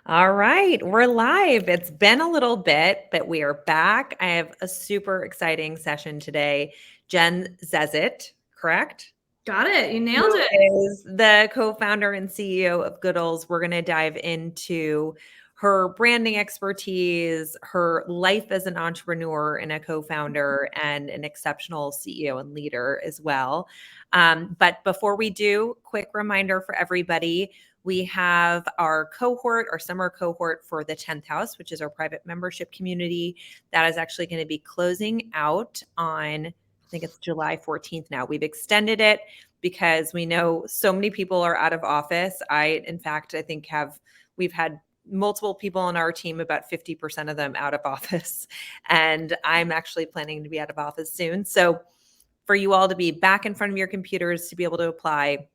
All right, we're live. It's been a little bit, but we are back. I have a super exciting session today. Jen Zeszut, correct? Got it. You nailed Who it. is the co-founder and CEO of GOODLES. We're going to dive into her branding expertise, her life as an entrepreneur and a co-founder, and an exceptional CEO and leader as well. But before we do, quick reminder for everybody. We have our cohort, our summer cohort for the 10th house, which is our private membership community. That is actually going to be closing out on, I think it's July 14th now. We've extended it because we know so many people are out of office. In fact, I think we've had multiple people on our team, about 50% of them out of office. And I'm actually planning to be out of office soon. So for you all to be back in front of your computers to be able to apply,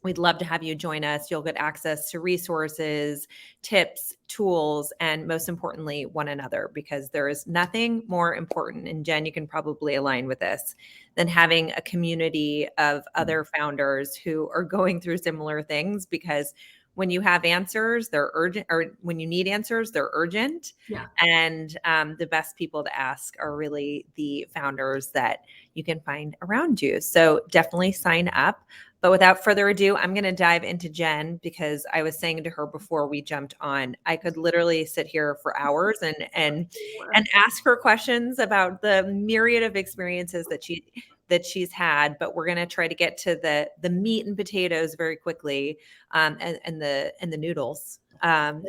we'd love to have you join us. You'll get access to resources, tips, tools, and most importantly, one another, because there is nothing more important, and Jen, you can probably align with this, than having a community of other founders who are going through similar things. Because when you have answers, they're urgent, or when you need answers, they're urgent. Yeah. And the best people to ask are really the founders that you can find around you. So definitely sign up. But without further ado, I'm going to dive into Jen, because I was saying to her before we jumped on, I could literally sit here for hours and ask her questions about the myriad of experiences that she's had. But we're going to try to get to the meat and potatoes very quickly, and the noodles of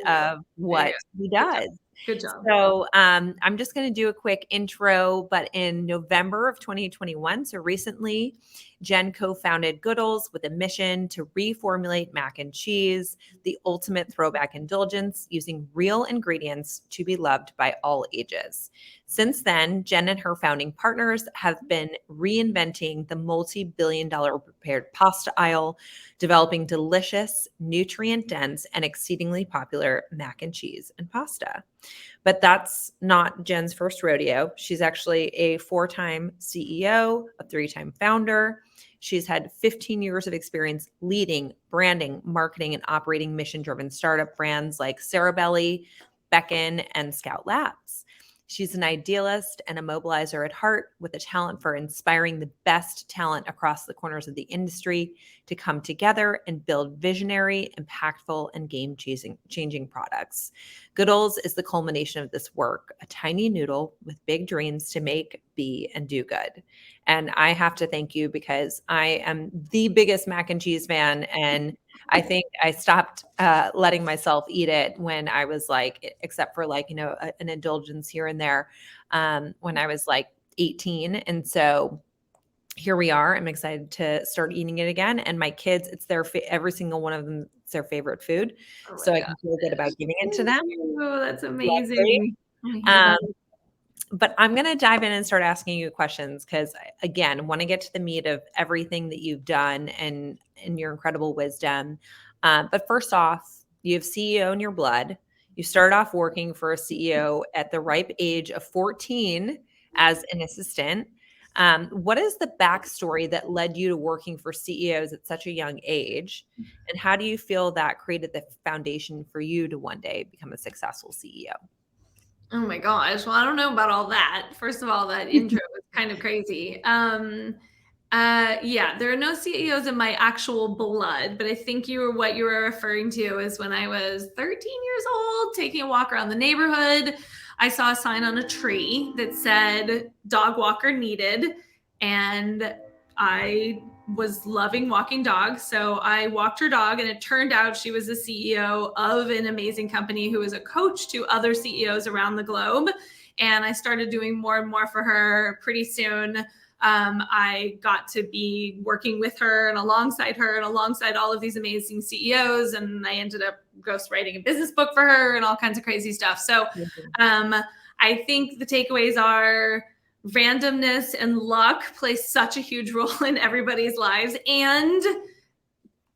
what she does. Good job. So I'm just going to do a quick intro. But in November of 2021, so recently, Jen co-founded GOODLES with a mission to reformulate mac and cheese, the ultimate throwback indulgence, using real ingredients to be loved by all ages. Since then, Jen and her founding partners have been reinventing the multi-billion-dollar prepared pasta aisle, developing delicious, nutrient-dense, and exceedingly popular mac and cheese and pasta. But that's not Jen's first rodeo. She's actually a 4-time CEO, a 3-time founder. She's had 15 years of experience leading, branding, marketing, and operating mission-driven startup brands like Cerebelli, Beckon, and Scout Labs. She's an idealist and a mobilizer at heart, with a talent for inspiring the best talent across the corners of the industry to come together and build visionary, impactful, and game-changing products. GOODLES is the culmination of this work, a tiny noodle with big dreams to make, be, and do good. And I have to thank you, because I am the biggest mac and cheese fan, and I think I stopped letting myself eat it when I was like, except for like, an indulgence here and there, when I was like 18. And so here we are. I'm excited to start eating it again. And my kids, it's every single one of them, it's their favorite food. So I can feel good about giving it to them. Oh, that's amazing. But I'm going to dive in and start asking you questions, because, again, want to get to the meat of everything that you've done and your incredible wisdom. But first off, you have CEO in your blood. You started off working for a CEO at the ripe age of 14 as an assistant. What is the backstory that led you to working for CEOs at such a young age? And how do you feel that created the foundation for you to one day become a successful CEO? Oh my gosh. Well, I don't know about all that. First of all, that intro was kind of crazy. Yeah, there are no CEOs in my actual blood, but I think what you were referring to is when I was 13 years old, taking a walk around the neighborhood. I saw a sign on a tree that said dog walker needed, and I was loving walking dogs. So I walked her dog, and it turned out she was the CEO of an amazing company who was a coach to other CEOs around the globe. And I started doing more and more for her. Pretty soon, I got to be working with her and alongside all of these amazing CEOs. And I ended up ghostwriting a business book for her and all kinds of crazy stuff. So I think the takeaways are randomness and luck play such a huge role in everybody's lives. And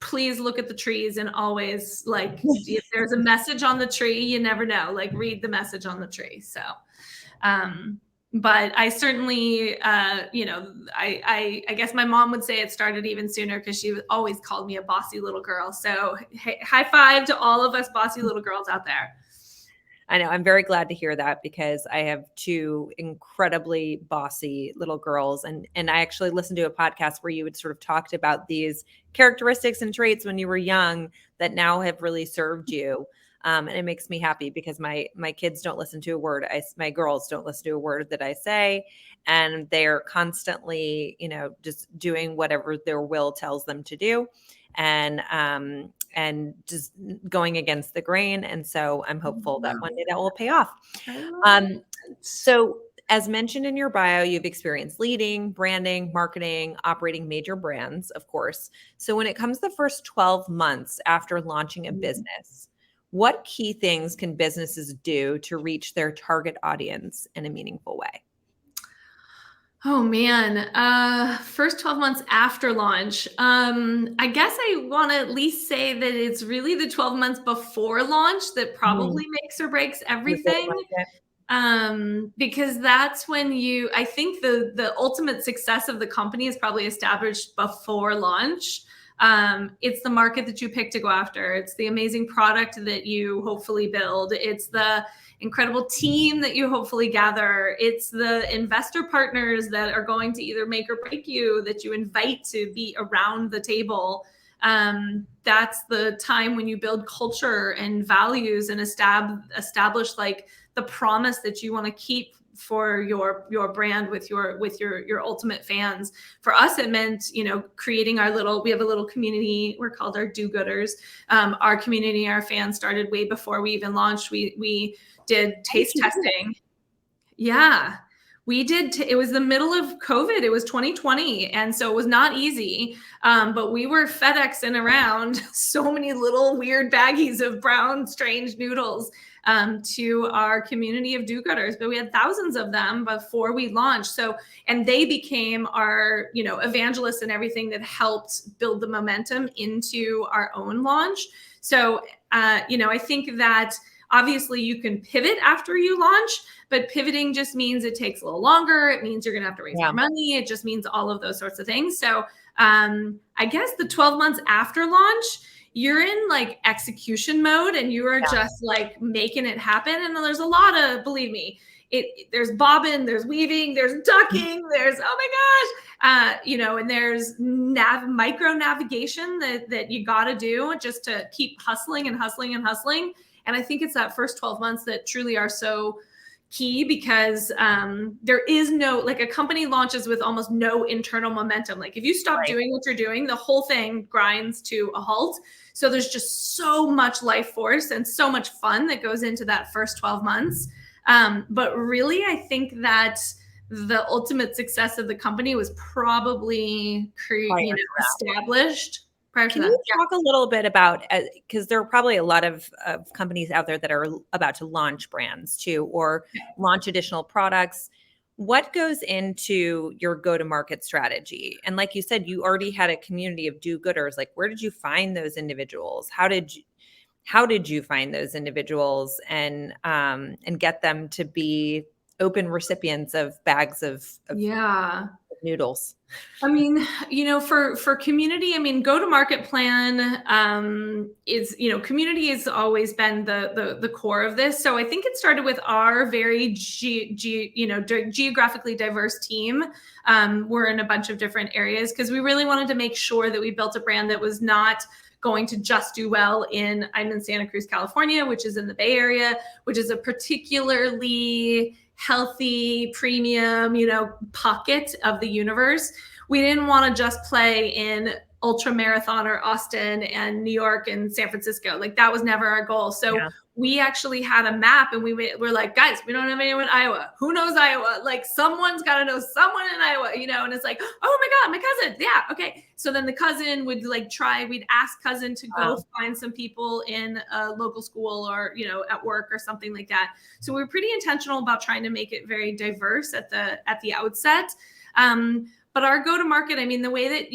please look at the trees, and always, like, if there's a message on the tree, you never know, like, read the message on the tree. So But I certainly, I guess my mom would say it started even sooner because she always called me a bossy little girl. So high five to all of us bossy little girls out there. I know. I'm very glad to hear that because I have two incredibly bossy little girls. And I actually listened to a podcast where you had sort of talked about these characteristics and traits when you were young that now have really served you. And it makes me happy because my kids don't listen to a word. My girls don't listen to a word that I say, and they're constantly, just doing whatever their will tells them to do, and just going against the grain. And so I'm hopeful that one day that will pay off. So as mentioned in your bio, you've experienced leading, branding, marketing, operating major brands, of course. So when it comes to the first 12 months after launching a business, what key things can businesses do to reach their target audience in a meaningful way? Oh man, first 12 months after launch. I guess I want to at least say that it's really the 12 months before launch that probably makes or breaks everything. Because that's when I think the ultimate success of the company is probably established before launch. It's the market that you pick to go after. It's the amazing product that you hopefully build. It's the incredible team that you hopefully gather. It's the investor partners that are going to either make or break you, that you invite to be around the table. That's the time when you build culture and values and establish like the promise that you want to keep for your brand with your ultimate fans. For us, it meant, creating we have a little community. We're called our do-gooders. Our community, our fans started way before we even launched. We did taste testing. Yeah. We did. It was the middle of COVID. It was 2020. And so it was not easy. But we were FedExing around so many little weird baggies of brown, strange noodles to our community of do-gooders. But we had thousands of them before we launched. So, and they became our, evangelists and everything that helped build the momentum into our own launch. So, I think that obviously you can pivot after you launch, but pivoting just means it takes a little longer. It means you're going to have to raise more money. It just means all of those sorts of things. So I guess the 12 months after launch, you're in like execution mode and you are just like making it happen. And there's a lot of, believe me, there's bobbing, there's weaving, there's ducking, there's, oh my gosh, and there's micro navigation that you got to do just to keep hustling and hustling and hustling. And I think it's that first 12 months that truly are so key because there is a company launches with almost no internal momentum. Like if you stop doing what you're doing, the whole thing grinds to a halt. So there's just so much life force and so much fun that goes into that first 12 months. But really, I think that the ultimate success of the company was probably established. Can you talk a little bit about, because there are probably a lot of companies out there that are about to launch brands too, or launch additional products. What goes into your go-to-market strategy? And like you said, you already had a community of do-gooders. Like, where did you find those individuals? How did you find those individuals and get them to be open recipients of bags of noodles? I mean, for community, go-to-market plan is, community has always been the core of this. So I think it started with our very geographically diverse team. We're in a bunch of different areas because we really wanted to make sure that we built a brand that was not going to just do well I'm in Santa Cruz, California, which is in the Bay Area, which is a particularly healthy, premium, pocket of the universe. We didn't want to just play in ultra marathon or Austin and New York and San Francisco. Like that was never our goal. So we actually had a map and we're like, guys, we don't have anyone in Iowa. Who knows Iowa? Like someone's got to know someone in Iowa, and it's like, oh my God, my cousin. Yeah. Okay. So then the cousin would we'd ask cousin to go find some people in a local school or, at work or something like that. So we were pretty intentional about trying to make it very diverse at the outset. But our go-to-market, the way that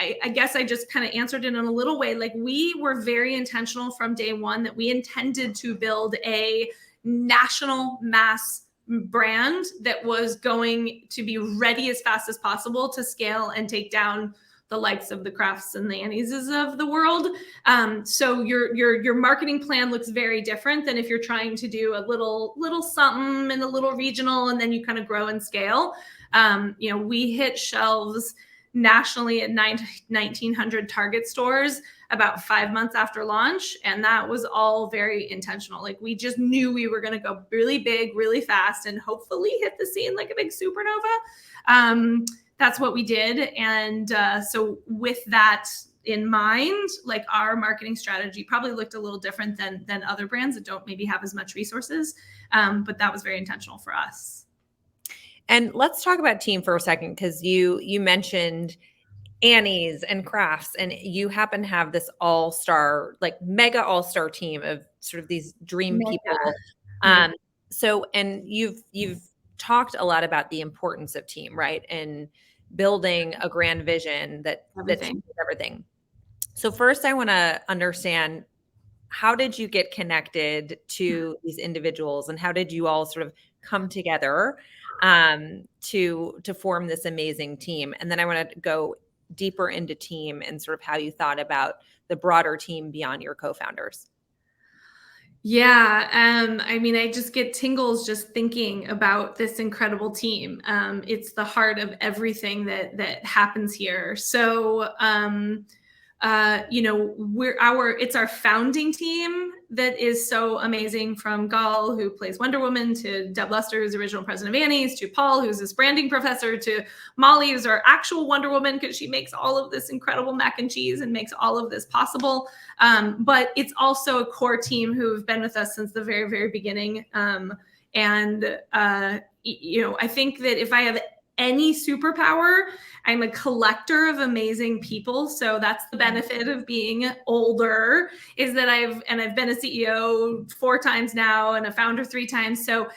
I guess I just kind of answered it in a little way, like we were very intentional from day one that we intended to build a national mass brand that was going to be ready as fast as possible to scale and take down the likes of the Crafts and the Annieses of the world. So your marketing plan looks very different than if you're trying to do a little something and a little regional, and then you kind of grow and scale. We hit shelves nationally at 1,900 Target stores about 5 months after launch. And that was all very intentional. Like, we just knew we were going to go really big, really fast, and hopefully hit the scene like a big supernova. That's what we did. And so with that in mind, like, our marketing strategy probably looked a little different than other brands that don't maybe have as much resources. But that was very intentional for us. And let's talk about team for a second, because you mentioned Annie's and Crafts, and you happen to have this all-star, like mega all-star team of sort of these dream people. So, and you've talked a lot about the importance of team, right? And building a grand vision that changes everything. So first, I want to understand, how did you get connected to these individuals, and how did you all sort of come together to form this amazing team? And then I want to go deeper into team and sort of how you thought about the broader team beyond your co-founders. Yeah. I mean, I just get tingles just thinking about this incredible team. It's the heart of everything that happens here. So, it's our founding team that is so amazing, from Gal, who plays Wonder Woman, to Deb Luster, who's the original president of Annie's, to Paul, who's this branding professor, to Molly, who's our actual Wonder Woman, because she makes all of this incredible mac and cheese and makes all of this possible. But it's also a core team who've been with us since the very, very beginning. I think that if I have any superpower, I'm a collector of amazing people. So that's the benefit of being older, is that I've been a CEO 4 times now and a founder 3 times. So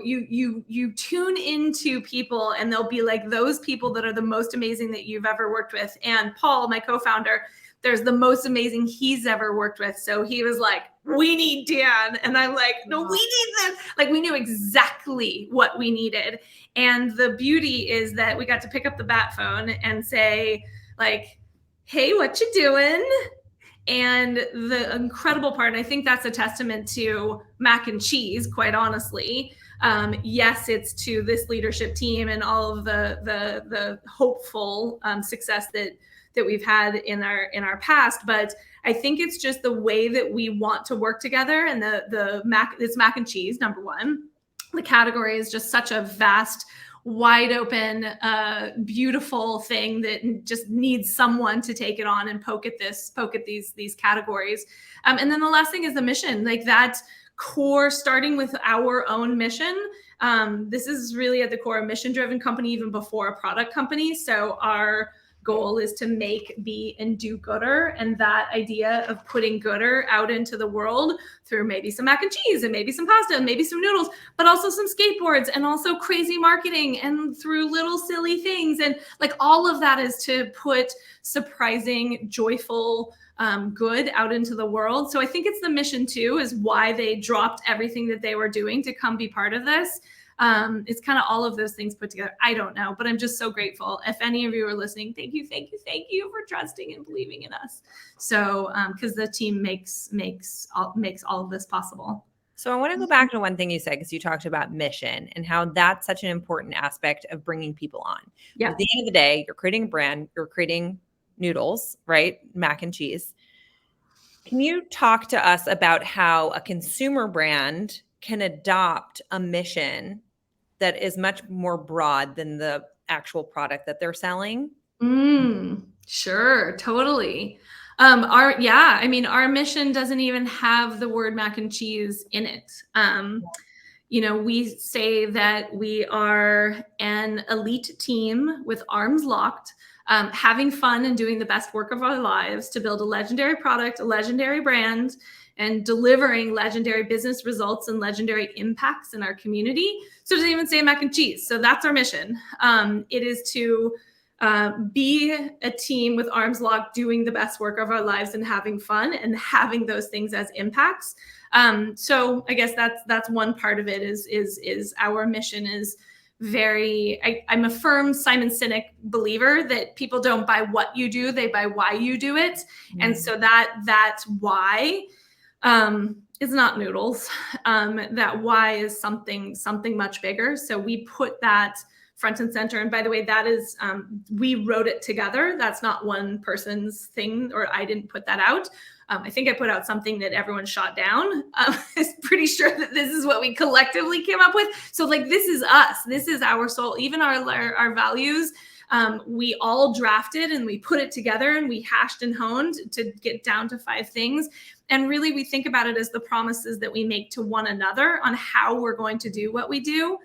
you tune into people, and they'll be like those people that are the most amazing that you've ever worked with. And Paul, my co-founder, there's the most amazing he's ever worked with. So he was like, we need Dan. And I'm like, no, we need this. Like, we knew exactly what we needed. And the beauty is that we got to pick up the bat phone and say, like, hey, what you doing? And the incredible part, and I think that's a testament to mac and cheese, quite honestly. Yes, it's to this leadership team and all of the hopeful success that we've had in our past, but I think it's just the way that we want to work together. And it's mac and cheese, number one. The category is just such a vast, wide open, beautiful thing that just needs someone to take it on and poke at these categories. And then the last thing is the mission, like that core, starting with our own mission. This is really at the core a mission-driven company, even before a product company. So our goal is to make, be, and do gooder. And that idea of putting gooder out into the world through maybe some mac and cheese and maybe some pasta and maybe some noodles, but also some skateboards and also crazy marketing and through little silly things. And like, all of that is to put surprising, joyful, good out into the world. So I think it's the mission too, is why they dropped everything that they were doing to come be part of this. It's kind of all of those things put together. I don't know, but I'm just so grateful. If any of you are listening, thank you for trusting and believing in us. So, because the team makes all of this possible. So I want to go back to one thing you said, because you talked about mission and how that's such an important aspect of bringing people on. Yeah. At the end of the day, you're creating a brand, you're creating noodles, right? Mac and cheese. Can you talk to us about how a consumer brand can adopt a mission that is much more broad than the actual product that they're selling? Sure, totally. Our mission doesn't even have the word mac and cheese in it. We say that we are an elite team with arms locked, having fun and doing the best work of our lives to build a legendary product, a legendary brand, and delivering legendary business results and legendary impacts in our community. So it doesn't even say mac and cheese. So that's our mission. It is to be a team with arms locked, doing the best work of our lives and having fun and having those things as impacts. So I guess that's one part of it is our mission is I'm a firm Simon Sinek believer that people don't buy what you do, they buy why you do it. And so that's why is not noodles. That why is something much bigger. So we put that front and center. And by the way, that is, we wrote it together. That's not one person's thing, or I didn't put that out. I think I put out something that everyone shot down. I'm pretty sure that this is what we collectively came up with. So like, this is us. This is our soul. Even our values, we all drafted and we put it together and we hashed and honed to get down to 5 things. And really, we think about it as the promises that we make to one another on how we're going to do what we do.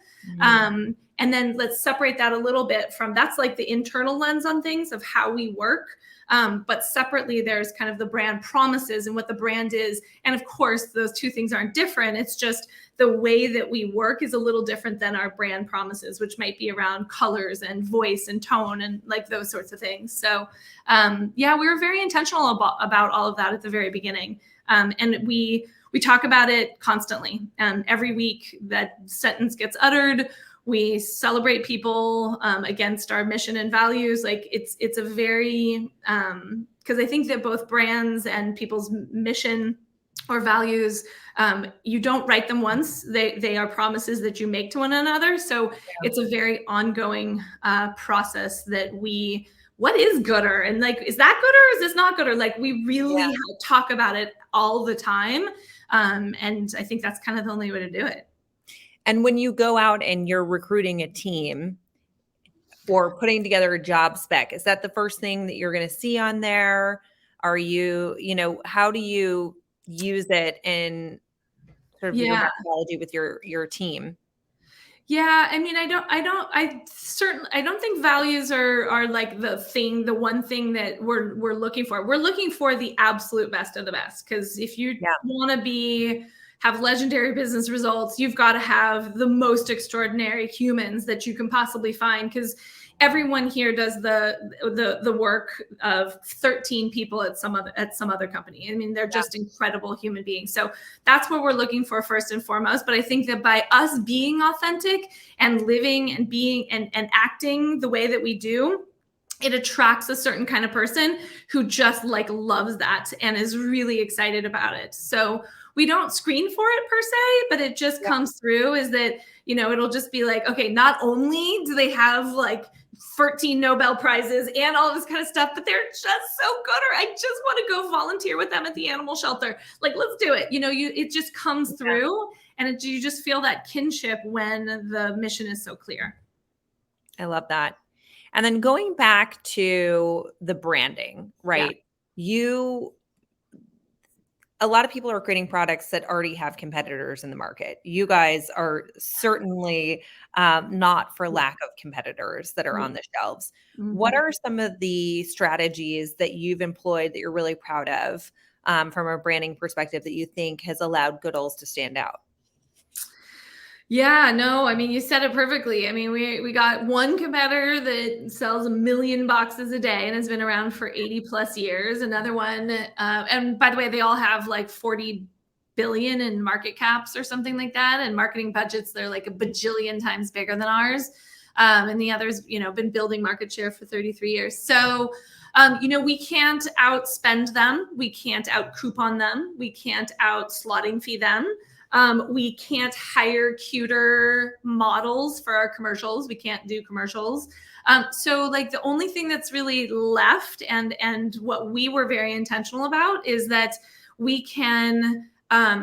And then let's separate that a little bit from, that's like the internal lens on things of how we work. But separately, there's kind of the brand promises and what the brand is. And of course, those two things aren't different. It's just the way that we work is a little different than our brand promises, which might be around colors and voice and tone and like those sorts of things. So yeah, we were very intentional about all of that at the very beginning. And we talk about it constantly. Every week that sentence gets uttered, we celebrate people against our mission and values. Like it's a very, because I think that both brands and people's mission or values, you don't write them once. They are promises that you make to one another. So it's a very ongoing process that what is gooder? And like, is that gooder or is this not gooder? Like we really talk about it all the time. And I think that's kind of the only way to do it. And when you go out and you're recruiting a team or putting together a job spec, is that the first thing that you're going to see on there? Are you, how do you use it in sort of your methodology with your team? Yeah, I mean, I don't think values are like the one thing that we're looking for. We're looking for the absolute best of the best. Because if you want to have legendary business results, you've got to have the most extraordinary humans that you can possibly find. Because everyone here does the work of 13 people at some other company. I mean, they're just incredible human beings. So that's what we're looking for first and foremost. But I think that by us being authentic and living and being and acting the way that we do, it attracts a certain kind of person who just like loves that and is really excited about it. So we don't screen for it per se, but it just comes through is that, it'll just be like, okay, not only do they have like 13 Nobel Prizes and all this kind of stuff, but they're just so good, or I just want to go volunteer with them at the animal shelter. Like, let's do it. It just comes through and you just feel that kinship when the mission is so clear. I love that. And then going back to the branding, right? A lot of people are creating products that already have competitors in the market. You guys are certainly not for lack of competitors that are on the shelves. What are some of the strategies that you've employed that you're really proud of from a branding perspective that you think has allowed Goodles to stand out? Yeah, no, I mean, you said it perfectly. I mean, we got one competitor that sells 1 million boxes a day and has been around for 80 plus years. Another one, and by the way, they all have like 40 billion in market caps or something like that. And marketing budgets, they're like a bajillion times bigger than ours. And the others, been building market share for 33 years. So, we can't outspend them. We can't out coupon them. We can't out slotting fee them. We can't hire cuter models for our commercials. We can't do commercials. So like the only thing that's really left and what we were very intentional about is that we can,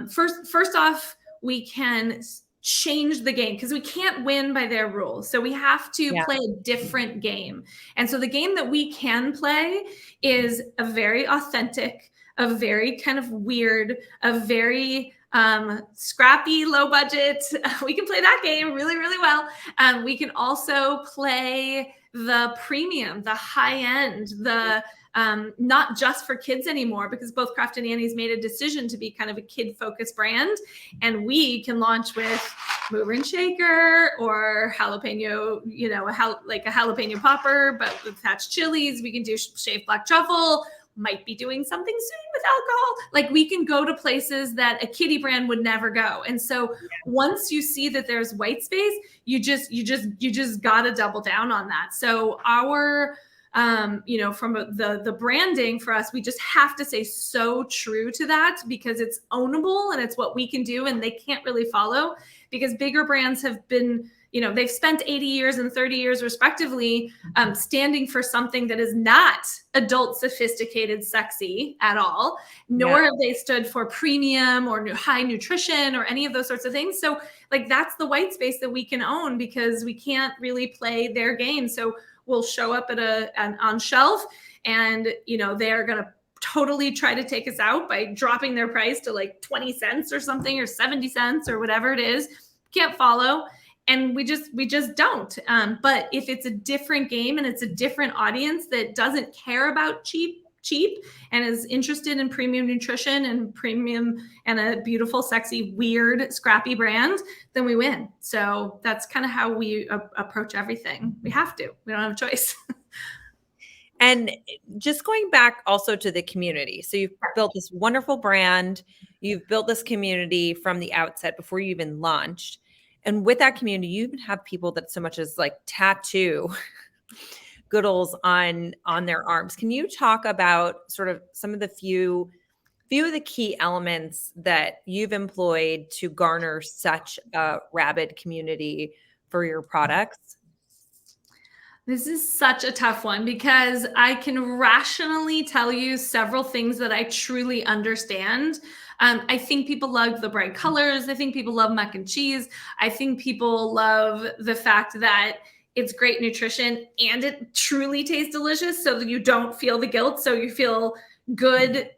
first off, we can change the game because we can't win by their rules. So we have to play a different game. And so the game that we can play is a very authentic, a very kind of weird, a very scrappy, low budget. We can play that game really, really well. We can also play the premium, the high end, the not just for kids anymore, because both Craft and Annie's made a decision to be kind of a kid-focused brand. And we can launch with mover and shaker, or jalapeno, like a jalapeno popper, but with attached chilies. We can do shaved black truffle. Might be doing something sweet with alcohol. Like we can go to places that a kiddie brand would never go. And so once you see that there's white space, you just gotta double down on that. So our from the branding for us, we just have to stay so true to that because it's ownable and it's what we can do, and they can't really follow because bigger brands have been, they've spent 80 years and 30 years respectively standing for something that is not adult, sophisticated, sexy at all, nor have they stood for premium or high nutrition or any of those sorts of things. So like that's the white space that we can own because we can't really play their game. So we'll show up on shelf and, they're going to totally try to take us out by dropping their price to like 20 cents or something, or 70 cents or whatever it is. Can't follow. And we just don't. But if it's a different game and it's a different audience that doesn't care about cheap and is interested in premium nutrition and premium and a beautiful, sexy, weird, scrappy brand, then we win. So that's kind of how we approach everything. We have to. We don't have a choice. And just going back also to the community. So you've built this wonderful brand. You've built this community from the outset before you even launched. And with that community, you even have people that so much as like tattoo Goodles on their arms. Can you talk about sort of some of the few of the key elements that you've employed to garner such a rabid community for your products? This is such a tough one because I can rationally tell you several things that I truly understand. I think people love the bright colors. I think people love mac and cheese. I think people love the fact that it's great nutrition and it truly tastes delicious so that you don't feel the guilt. So you feel good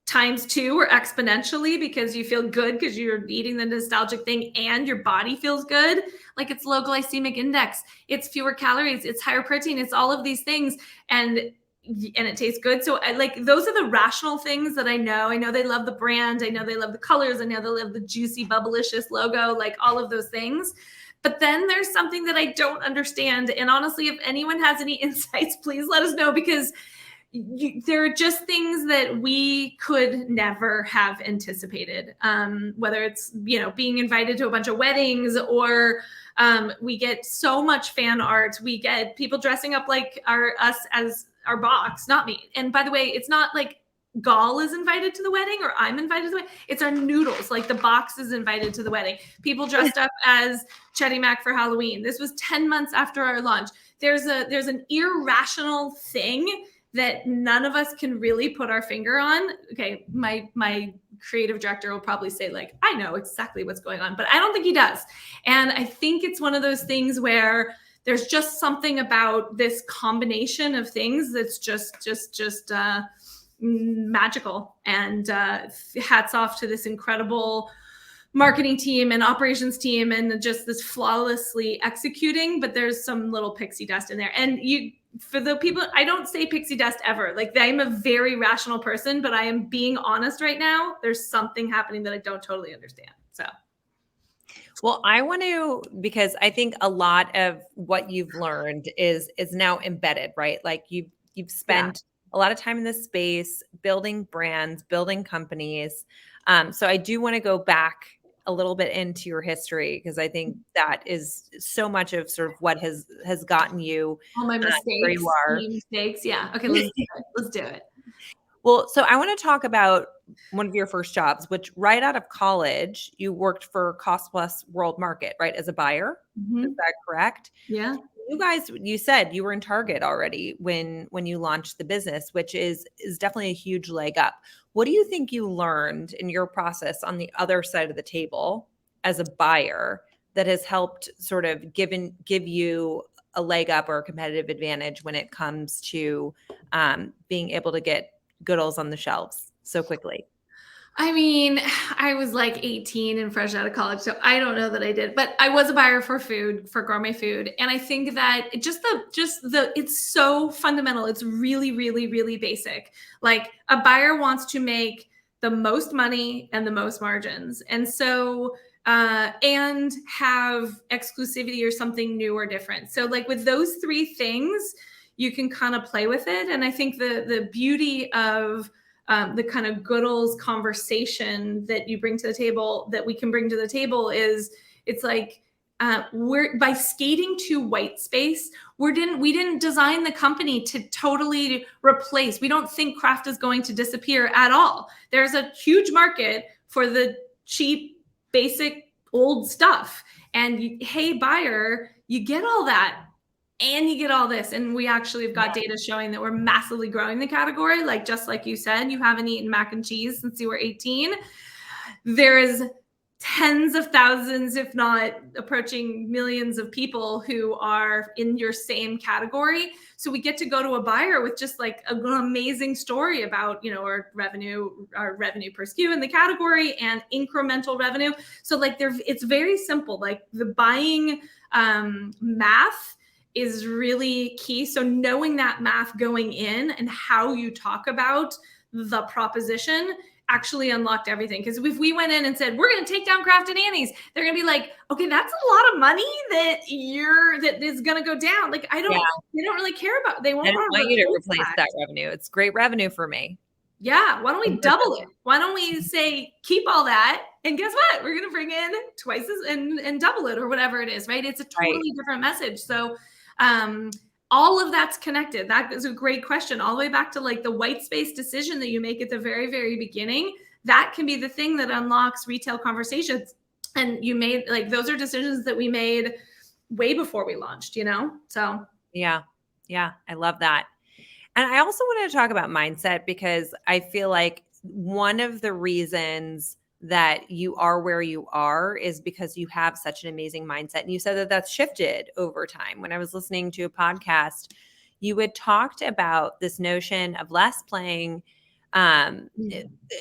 times 2 or exponentially because you feel good because you're eating the nostalgic thing and your body feels good. Like it's low glycemic index, it's fewer calories, it's higher protein, it's all of these things. And it tastes good. So those are the rational things that I know. I know they love the brand. I know they love the colors. I know they love the juicy, bubblicious logo, like all of those things. But then there's something that I don't understand. And honestly, if anyone has any insights, please let us know because there are just things that we could never have anticipated, whether it's, being invited to a bunch of weddings or we get so much fan art. We get people dressing up like us as our box, not me. And by the way, it's not like Gall is invited to the wedding or I'm invited to the wedding. It's our noodles. Like the box is invited to the wedding. People dressed up as Chetty Mac for Halloween. This was 10 months after our launch. There's an irrational thing that none of us can really put our finger on. Okay, my creative director will probably say like, I know exactly what's going on, but I don't think he does. And I think it's one of those things where there's just something about this combination of things that's just magical. And hats off to this incredible marketing team and operations team and just this flawlessly executing, but there's some little pixie dust in there. And for the people, I don't say pixie dust ever. Like I'm a very rational person, but I am being honest right now. There's something happening that I don't totally understand. So. Well, I want to, because I think a lot of what you've learned is now embedded, right? Like you've spent a lot of time in this space, building brands, building companies. So I do want to go back a little bit into your history because I think that is so much of sort of what has gotten you all my mistakes, where you are. Mistakes. Yeah. Okay. Let's do it. Well, so I want to talk about one of your first jobs, which right out of college, you worked for Cost Plus World Market, right? As a buyer. Mm-hmm. Is that correct? Yeah. You said you were in Target already when you launched the business, which is definitely a huge leg up. What do you think you learned in your process on the other side of the table as a buyer that has helped sort of give you a leg up or a competitive advantage when it comes to being able to get Goodles on the shelves so quickly? I mean, I was like 18 and fresh out of college, so I don't know that I did, but I was a buyer for food, for gourmet food. And I think that it's so fundamental. It's really, really, really basic. Like a buyer wants to make the most money and the most margins. And so and have exclusivity or something new or different. So like with those three things, you can kind of play with it. And I think the beauty of the kind of GOODLES conversation that you bring to the table, that we can bring to the table, is it's like, we're by skating to white space, we didn't design the company to totally replace. We don't think craft is going to disappear at all. There's a huge market for the cheap, basic, old stuff. And you, hey, buyer, you get all that and you get all this. And we actually have got data showing that we're massively growing the category. Like, just like you said, you haven't eaten mac and cheese since you were 18. There is tens of thousands, if not approaching millions of people who are in your same category. So we get to go to a buyer with just like an amazing story about, you know, our revenue per SKU in the category and incremental revenue. So like it's very simple. Like the buying math is really key. So knowing that math going in and how you talk about the proposition actually unlocked everything. Because if we went in and said, we're going to take down Kraft and Annie's, they're going to be like, okay, that's a lot of money that is going to go down. Like, they don't really care about, they won't want you to replace that revenue. It's great revenue for me. Yeah. Why don't we double it? Why don't we say, keep all that? And guess what? We're going to bring in twice as and double it, or whatever it is, right? It's a totally different message. So, all of that's connected. That is a great question. All the way back to like the white space decision that you make at the very, very beginning. That can be the thing that unlocks retail conversations. And you made, like, those are decisions that we made way before we launched, you know? So yeah, I love that. And I also wanted to talk about mindset, because I feel like one of the reasons that you are where you are is because you have such an amazing mindset. And you said that that's shifted over time. When I was listening to a podcast, you had talked about this notion of less playing.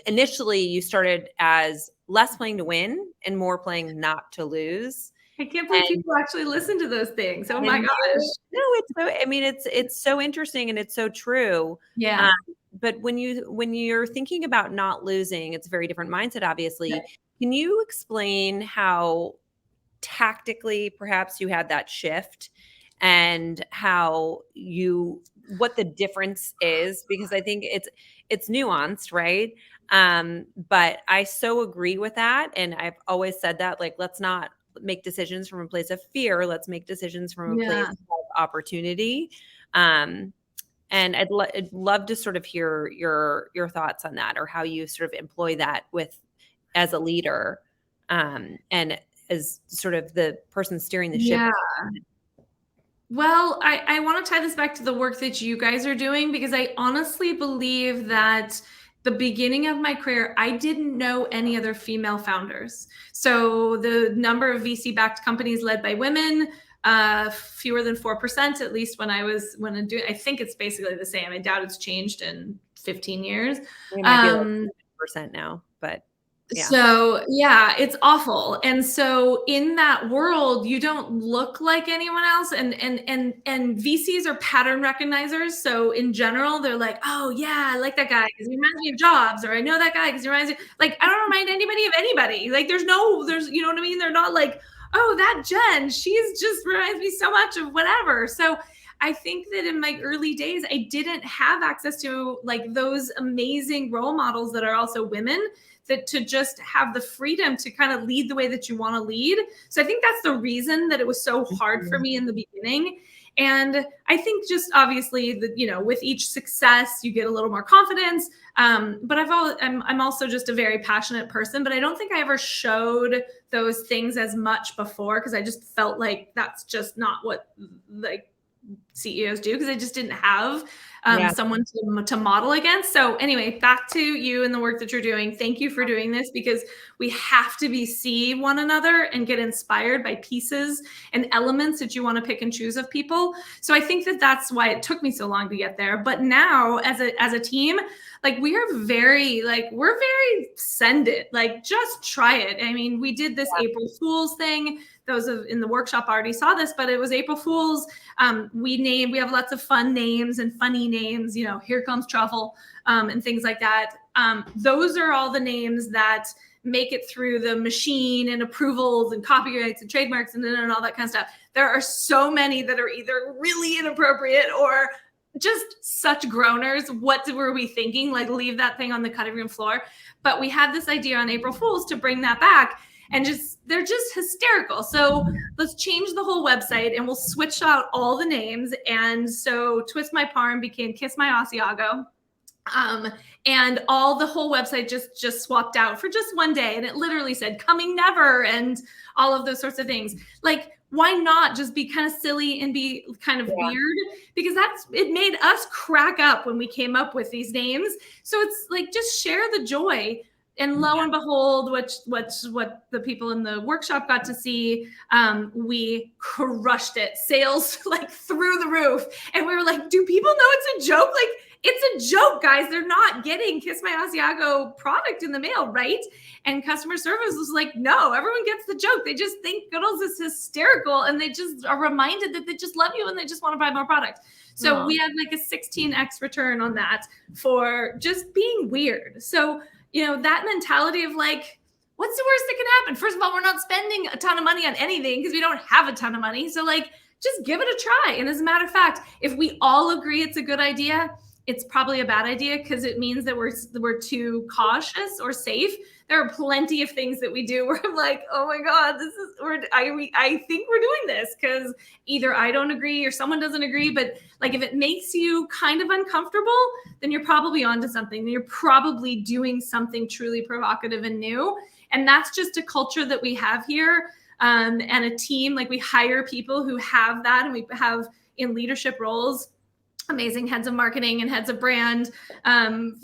Initially, you started as less playing to win and more playing not to lose. I can't believe people actually listen to those things. Oh my gosh. No, it's so, I mean, it's so interesting and it's so true. Yeah. But when you're thinking about not losing, it's a very different mindset, obviously. Yeah. Can you explain how tactically perhaps you had that shift and what the difference is? Because I think it's nuanced, right? But I so agree with that. And I've always said that, like, let's not make decisions from a place of fear. Let's make decisions from a place of opportunity. And I'd love to sort of hear your thoughts on that, or how you sort of employ that as a leader, and as sort of the person steering the ship. Yeah. Well, I want to tie this back to the work that you guys are doing, because I honestly believe that the beginning of my career, I didn't know any other female founders. So the number of VC-backed companies led by women, fewer than 4%, at least when I think it's basically the same. I doubt it's changed in 15 years. It might be like 10% now, but yeah. So yeah, it's awful. And so in that world, you don't look like anyone else. And VCs are pattern recognizers. So in general, they're like, oh yeah, I like that guy because he reminds me of Jobs, or I know that guy because he reminds me, like, I don't remind anybody of anybody. Like there's, you know what I mean? They're not like, oh, that Jen, she's just reminds me so much of whatever. So I think that in my early days, I didn't have access to like those amazing role models that are also women, that to just have the freedom to kind of lead the way that you want to lead. So I think that's the reason that it was so hard for me in the beginning. And I think just obviously that, you know, with each success, you get a little more confidence. But I'm also just a very passionate person, but I don't think I ever showed those things as much before, because I just felt like that's just not what like CEOs do, because I just didn't have someone to model against. So anyway, back to you and the work that you're doing. Thank you for doing this, because we have to see one another and get inspired by pieces and elements that you want to pick and choose of people. So I think that that's why it took me so long to get there. But now as a team, like we're very send it, like just try it. I mean, we did this April Fool's thing. Those in the workshop already saw this, but it was April Fool's. We have lots of fun names and funny names, you know, Here Comes Truffle, and things like that. Those are all the names that make it through the machine and approvals and copyrights and trademarks and all that kind of stuff. There are so many that are either really inappropriate or just such groaners. What were we thinking? Like, leave that thing on the cutting room floor. But we had this idea on April Fools to bring that back, and they're just hysterical. So let's change the whole website and we'll switch out all the names. And so Twist My Parm became Kiss My Asiago. And all the whole website just swapped out for just one day. And it literally said coming never and all of those sorts of things. Like, why not just be kind of silly and be kind of weird? Because it made us crack up when we came up with these names. So it's like, just share the joy. And lo and behold, what the people in the workshop got to see, we crushed it. Sales like through the roof. And we were like, do people know it's a joke? Like, it's a joke, guys. They're not getting Kiss My Asiago product in the mail, right? And customer service was like, no, everyone gets the joke. They just think Goodles is hysterical, and they just are reminded that they just love you and they just want to buy more product. So we had like a 16x return on that for just being weird. So, that mentality of like, what's the worst that can happen? First of all, we're not spending a ton of money on anything because we don't have a ton of money. So like, just give it a try. And as a matter of fact, if we all agree it's a good idea, it's probably a bad idea because it means that we're too cautious or safe. There are plenty of things that we do where I'm like, oh my God, I think we're doing this because either I don't agree or someone doesn't agree. But like, if it makes you kind of uncomfortable, then you're probably onto something. Then you're probably doing something truly provocative and new. And that's just a culture that we have here, and a team. Like, we hire people who have that, and we have in leadership roles amazing heads of marketing and heads of brand, and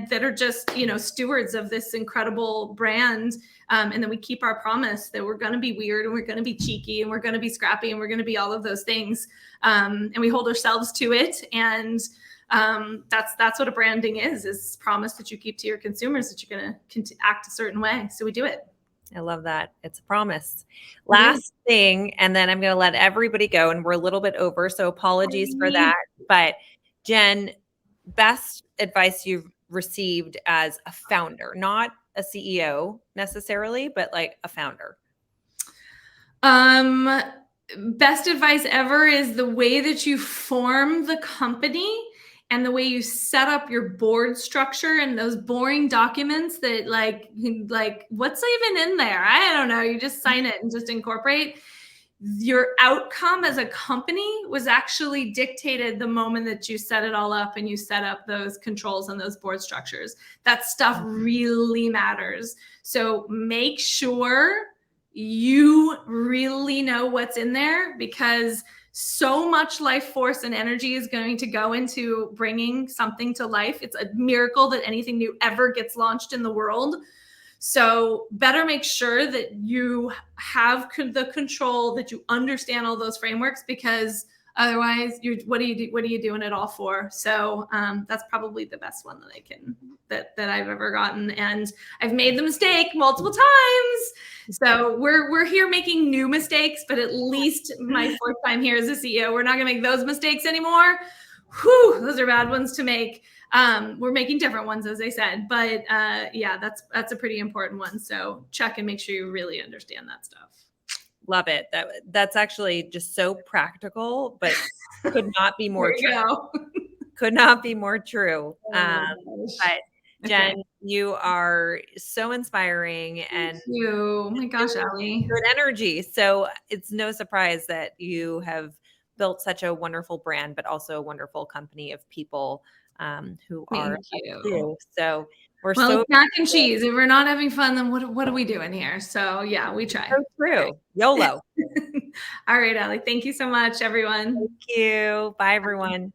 that are just, stewards of this incredible brand. And then we keep our promise that we're going to be weird, and we're going to be cheeky, and we're going to be scrappy, and we're going to be all of those things. And we hold ourselves to it. And that's what a branding is promise that you keep to your consumers, that you're going to act a certain way. So we do it. I love that. It's a promise. Last thing, and then I'm going to let everybody go, and we're a little bit over, so apologies for that. But Jen, best advice you've received as a founder, not a CEO necessarily, but like a founder. Best advice ever is the way that you form the company and the way you set up your board structure and those boring documents that like what's even in there? I don't know. You just sign it and just incorporate. Your outcome as a company was actually dictated the moment that you set it all up and you set up those controls and those board structures. That stuff really matters. So make sure you really know what's in there, because so much life force and energy is going to go into bringing something to life. It's a miracle that anything new ever gets launched in the world. So better make sure that you have the control, that you understand all those frameworks, because otherwise what are you doing it all for? So that's probably the best one that I've ever gotten. And I've made the mistake multiple times. So we're here making new mistakes, but at least my fourth time here as a CEO, we're not gonna make those mistakes anymore. Whew, those are bad ones to make. We're making different ones, as I said, but that's a pretty important one. So check and make sure you really understand that stuff. Love it. That's actually just so practical, but could not be more true. Could not be more true. But Jen, you are so inspiring. Thank you. Oh my gosh, Allie. Good energy. So it's no surprise that you have built such a wonderful brand, but also a wonderful company of people who are you. So it's mac and cheese. If we're not having fun, then what are we doing here? So yeah, we try. So true. YOLO. All right, Allie. Thank you so much, everyone. Thank you. Bye, everyone.